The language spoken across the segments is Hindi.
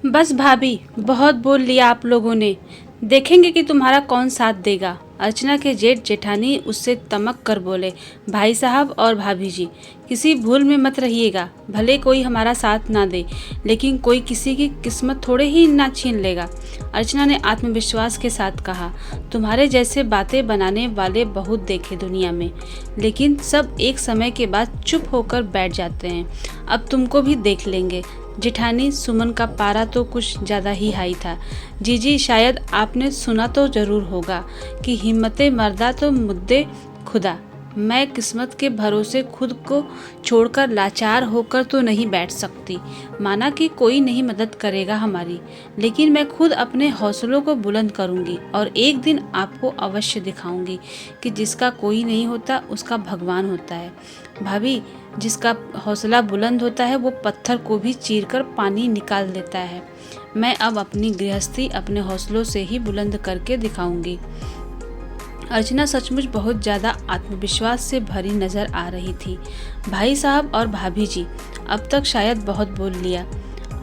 बस भाभी, बहुत बोल लिया आप लोगों ने। देखेंगे कि तुम्हारा कौन साथ देगा। अर्चना के जेठ जेठानी उससे तमक कर बोले, भाई साहब और भाभी जी, किसी भूल में मत रहिएगा। भले कोई हमारा साथ ना दे, लेकिन कोई किसी की किस्मत थोड़े ही ना छीन लेगा। अर्चना ने आत्मविश्वास के साथ कहा, तुम्हारे जैसे बातें बनाने वाले बहुत देखे दुनिया में, लेकिन सब एक समय के बाद चुप होकर बैठ जाते हैं। अब तुमको भी देख लेंगे। जेठानी सुमन का पारा तो कुछ ज़्यादा ही हाई था। जीजी, शायद आपने सुना तो ज़रूर होगा कि हिम्मते मर्दा तो मुद्दे खुदा। मैं किस्मत के भरोसे खुद को छोड़कर लाचार होकर तो नहीं बैठ सकती। माना कि कोई नहीं मदद करेगा हमारी, लेकिन मैं खुद अपने हौसलों को बुलंद करूंगी और एक दिन आपको अवश्य दिखाऊंगी कि जिसका कोई नहीं होता उसका भगवान होता है। भाभी, जिसका हौसला बुलंद होता है वो पत्थर को भी चीरकर पानी निकाल देता है। मैं अब अपनी गृहस्थी अपने हौसलों से ही बुलंद करके दिखाऊंगी। अर्चना सचमुच बहुत ज़्यादा आत्मविश्वास से भरी नजर आ रही थी। भाई साहब और भाभी जी, अब तक शायद बहुत बोल लिया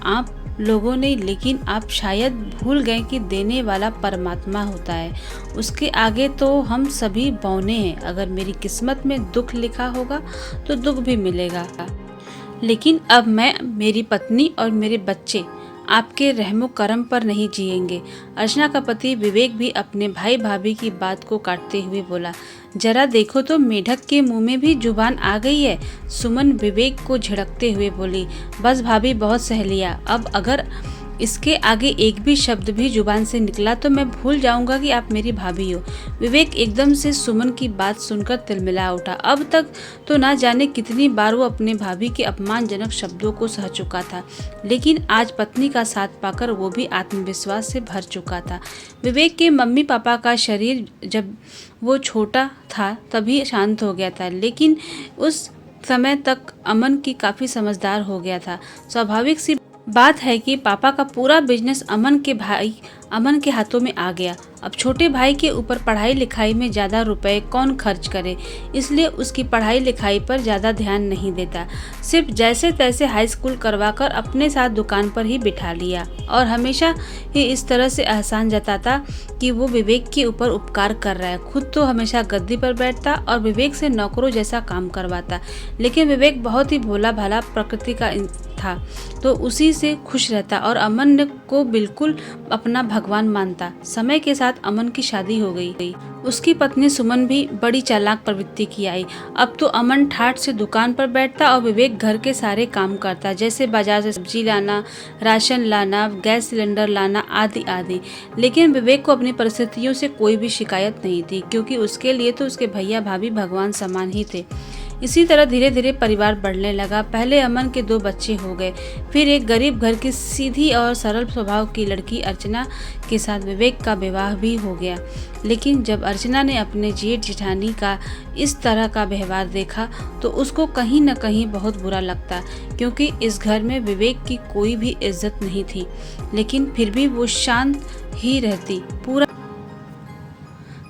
आप लोगों ने, लेकिन आप शायद भूल गए कि देने वाला परमात्मा होता है। उसके आगे तो हम सभी बौने हैं। अगर मेरी किस्मत में दुख लिखा होगा तो दुख भी मिलेगा, लेकिन अब मैं, मेरी पत्नी और मेरे बच्चे आपके रहमो करम पर नहीं जिएंगे। अर्चना का पति विवेक भी अपने भाई भाभी की बात को काटते हुए बोला, जरा देखो तो मेढक के मुंह में भी जुबान आ गई है। सुमन विवेक को झिड़कते हुए बोली, बस भाभी, बहुत सह लिया। अब अगर इसके आगे एक भी शब्द भी जुबान से निकला तो मैं भूल जाऊंगा कि आप मेरी भाभी हो। विवेक एकदम से सुमन की बात सुनकर तिलमिला उठा। अब तक तो ना जाने कितनी बार वो अपने भाभी के अपमानजनक शब्दों को सह चुका था, लेकिन आज पत्नी का साथ पाकर वो भी आत्मविश्वास से भर चुका था। विवेक के मम्मी पापा का शरीर जब वो छोटा था तभी शांत हो गया था, लेकिन उस समय तक अमन की काफी समझदार हो गया था। स्वाभाविक सी बात है कि पापा का पूरा बिजनेस अमन के हाथों में आ गया। अब छोटे भाई के ऊपर पढ़ाई लिखाई में ज़्यादा रुपए कौन खर्च करे, इसलिए उसकी पढ़ाई लिखाई पर ज़्यादा ध्यान नहीं देता। सिर्फ जैसे तैसे हाई स्कूल करवाकर अपने साथ दुकान पर ही बिठा लिया और हमेशा ही इस तरह से एहसान जताता कि वो विवेक के ऊपर उपकार कर रहा है। खुद तो हमेशा गद्दी पर बैठता और विवेक से नौकरों जैसा काम करवाता, लेकिन विवेक बहुत ही भोला भाला प्रकृति का था, तो उसी से खुश रहता और अमन को बिल्कुल अपना भगवान मानता। समय के साथ अमन की शादी हो गई। उसकी पत्नी सुमन भी बड़ी चालाक प्रवृत्ति की आई। अब तो अमन ठाठ से दुकान पर बैठता और विवेक घर के सारे काम करता, जैसे बाजार से सब्जी लाना, राशन लाना, गैस सिलेंडर लाना आदि आदि। लेकिन विवेक को अपनी परिस्थितियों से कोई भी शिकायत नहीं थी, क्योंकि उसके लिए तो उसके भैया भाभी भगवान समान ही थे। इसी तरह धीरे धीरे परिवार बढ़ने लगा। पहले अमन के 2 बच्चे हो गए, फिर एक गरीब घर की सीधी और सरल स्वभाव की लड़की अर्चना के साथ विवेक का विवाह भी हो गया। लेकिन जब अर्चना ने अपने जेठ जेठानी का इस तरह का व्यवहार देखा तो उसको कहीं न कहीं बहुत बुरा लगता, क्योंकि इस घर में विवेक की कोई भी इज्जत नहीं थी। लेकिन फिर भी वो शांत ही रहती। पूरा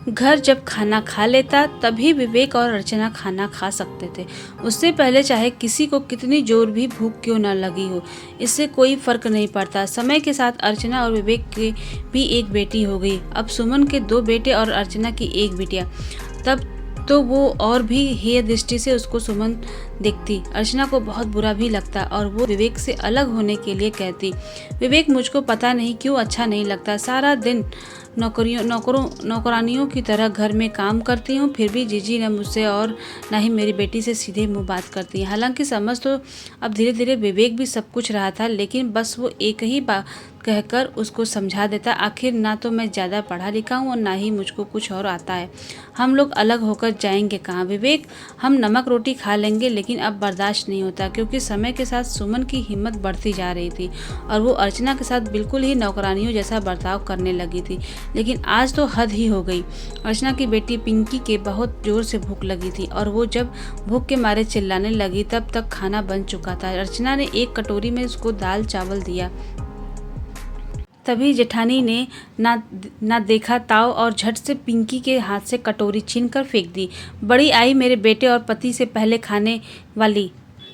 घर जब खाना खा लेता तभी विवेक और अर्चना खाना खा सकते थे। उससे पहले चाहे किसी को कितनी जोर भी भूख क्यों न लगी हो, इससे कोई फर्क नहीं पड़ता। समय के साथ अर्चना और विवेक की भी एक बेटी हो गई। अब सुमन के 2 बेटे और अर्चना की एक बिटिया। तब तो वो और भी हेय दृष्टि से उसको सुमन देखती। अर्चना को बहुत बुरा भी लगता और वो विवेक से अलग होने के लिए कहती, विवेक, मुझको पता नहीं क्यों अच्छा नहीं लगता। सारा दिन नौकरानियों की तरह घर में काम करती हूँ, फिर भी जीजी न मुझसे और न ही मेरी बेटी से सीधे मुंह बात करती है। हालांकि समझ तो अब धीरे धीरे विवेक भी सब कुछ रहा था, लेकिन बस वो एक ही बात कहकर उसको समझा देता, आखिर ना तो मैं ज़्यादा पढ़ा लिखा हूँ और ना ही मुझको कुछ और आता है। हम लोग अलग होकर जाएंगे कहाँ विवेक? हम नमक रोटी खा लेंगे, लेकिन अब बर्दाश्त नहीं होता। क्योंकि समय के साथ सुमन की हिम्मत बढ़ती जा रही थी और वो अर्चना के साथ बिल्कुल ही नौकरानियों जैसा बर्ताव करने लगी थी। लेकिन आज तो हद ही हो गई। अर्चना की बेटी पिंकी के बहुत जोर से भूख लगी थी और वो जब भूख के मारे चिल्लाने लगी तब तक खाना बन चुका था। अर्चना ने एक कटोरी में उसको दाल चावल दिया। तभी जेठानी ने ना देखा ताव और झट से पिंकी के हाथ से कटोरी छीन कर फेंक दी। बड़ी आई मेरे बेटे और पति से पहले खाने वाली,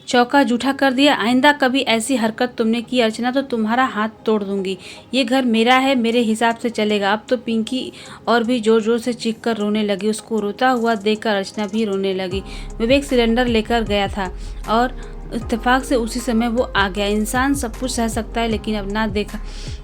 चौका जूठा कर दिया। आइंदा कभी ऐसी हरकत तुमने की अर्चना तो तुम्हारा हाथ तोड़ दूंगी। ये घर मेरा है, मेरे हिसाब से चलेगा। अब तो पिंकी और भी जोर जोर से चीख कर रोने लगी। उसको रोता हुआ देखकर अर्चना भी रोने लगी। विवेक सिलेंडर लेकर गया था और इत्तेफाक से उसी समय वो आ गया। इंसान सब कुछ सह सकता है, लेकिन अब ना देखा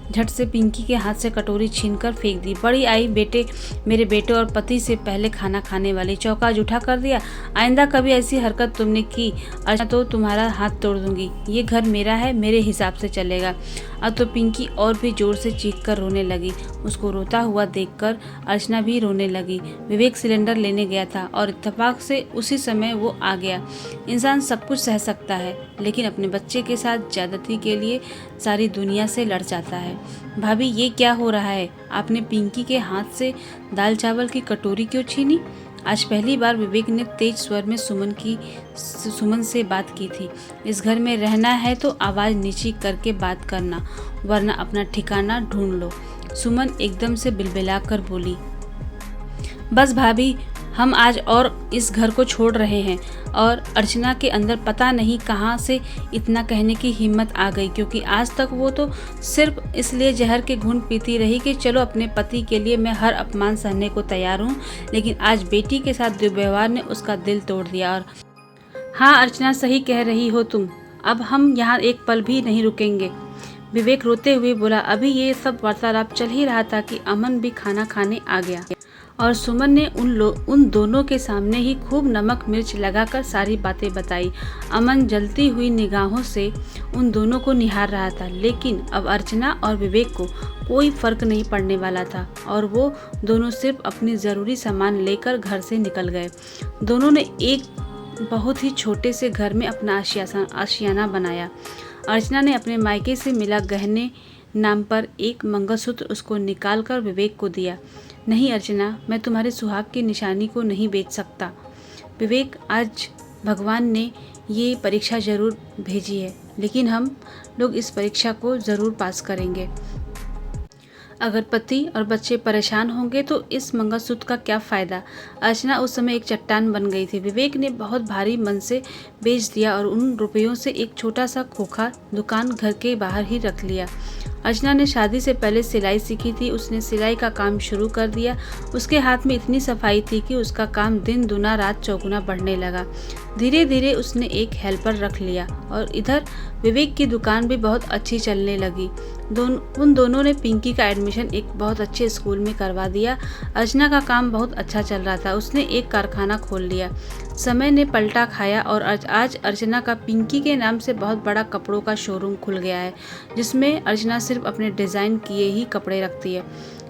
झट से पिंकी के हाथ से कटोरी छीनकर फेंक दी। बड़ी आई बेटे, मेरे बेटे और पति से पहले खाना खाने वाली। चौका जूठा कर दिया। आइंदा कभी ऐसी हरकत तुमने की अर्चना तो तुम्हारा हाथ तोड़ दूंगी। ये घर मेरा है, मेरे हिसाब से चलेगा। अब तो पिंकी और भी जोर से चीख कर रोने लगी। उसको रोता हुआ देखकर अर्चना भी रोने लगी। विवेक सिलेंडर लेने गया था और इत्तेफाक से उसी समय वो आ गया। इंसान सब कुछ सह सकता है, लेकिन अपने बच्चे के साथ ज्यादती के लिए सारी दुनिया से लड़ जाता है। भाभी, ये क्या हो रहा है? आपने पिंकी के हाथ से दाल चावल की कटोरी क्यों छीनी? आज पहली बार विवेक ने तेज स्वर में सुमन से बात की थी। इस घर में रहना है तो आवाज नीची करके बात करना, वरना अपना ठिकाना ढूंढ लो। सुमन एकदम से बिलबिलाकर बोली। बस भाभी, हम आज और इस घर को छोड़ रहे हैं। और अर्चना के अंदर पता नहीं कहाँ से इतना कहने की हिम्मत आ गई, क्योंकि आज तक वो तो सिर्फ इसलिए जहर के घूंट पीती रही कि चलो अपने पति के लिए मैं हर अपमान सहने को तैयार हूँ, लेकिन आज बेटी के साथ दुर्व्यवहार ने उसका दिल तोड़ दिया। और हाँ अर्चना, सही कह रही हो तुम, अब हम यहाँ एक पल भी नहीं रुकेंगे। विवेक रोते हुए बोला। अभी ये सब वार्तालाप चल ही रहा था कि अमन भी खाना खाने आ गया और सुमन ने उन दोनों के सामने ही खूब नमक मिर्च लगाकर सारी बातें बताई। अमन जलती हुई निगाहों से उन दोनों को निहार रहा था, लेकिन अब अर्चना और विवेक को कोई फर्क नहीं पड़ने वाला था और वो दोनों सिर्फ अपनी ज़रूरी सामान लेकर घर से निकल गए। दोनों ने एक बहुत ही छोटे से घर में अपना आशियाना बनाया। अर्चना ने अपने मायके से मिला गहने नाम पर एक मंगलसूत्र उसको निकालकर विवेक को दिया। नहीं अर्चना, मैं तुम्हारे सुहाग की निशानी को नहीं बेच सकता। विवेक, आज भगवान ने ये परीक्षा जरूर भेजी है, लेकिन हम लोग इस परीक्षा को ज़रूर पास करेंगे। अगर पति और बच्चे परेशान होंगे तो इस मंगलसूत्र का क्या फ़ायदा। अर्चना उस समय एक चट्टान बन गई थी। विवेक ने बहुत भारी मन से बेच दिया और उन रुपयों से एक छोटा सा खोखा दुकान घर के बाहर ही रख लिया। अर्चना ने शादी से पहले सिलाई सीखी थी। उसने सिलाई का काम शुरू कर दिया। उसके हाथ में इतनी सफाई थी कि उसका काम दिन दुना रात चौगुना बढ़ने लगा। धीरे धीरे उसने एक हेल्पर रख लिया और इधर विवेक की दुकान भी बहुत अच्छी चलने लगी। उन दोनों ने पिंकी का एडमिशन एक बहुत अच्छे स्कूल में करवा दिया। अर्चना का काम बहुत अच्छा चल रहा था। उसने एक कारखाना खोल लिया। समय ने पलटा खाया और आज अर्चना का पिंकी के नाम से बहुत बड़ा कपड़ों का शोरूम खुल गया है, जिसमें अर्चना सिर्फ अपने डिज़ाइन किए ही कपड़े रखती है।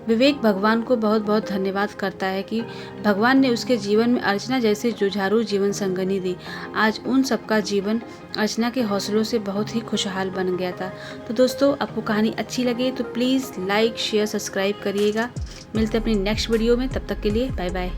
विवेक भगवान को बहुत बहुत धन्यवाद करता है कि भगवान ने उसके जीवन में अर्चना जैसे जुझारू जीवन संगनी दी। आज उन सबका जीवन अर्चना के हौसलों से बहुत ही खुशहाल बन गया था। तो दोस्तों, आपको कहानी अच्छी लगे तो प्लीज़ लाइक शेयर सब्सक्राइब करिएगा। मिलते हैं अपनी नेक्स्ट वीडियो में, तब तक के लिए बाय बाय।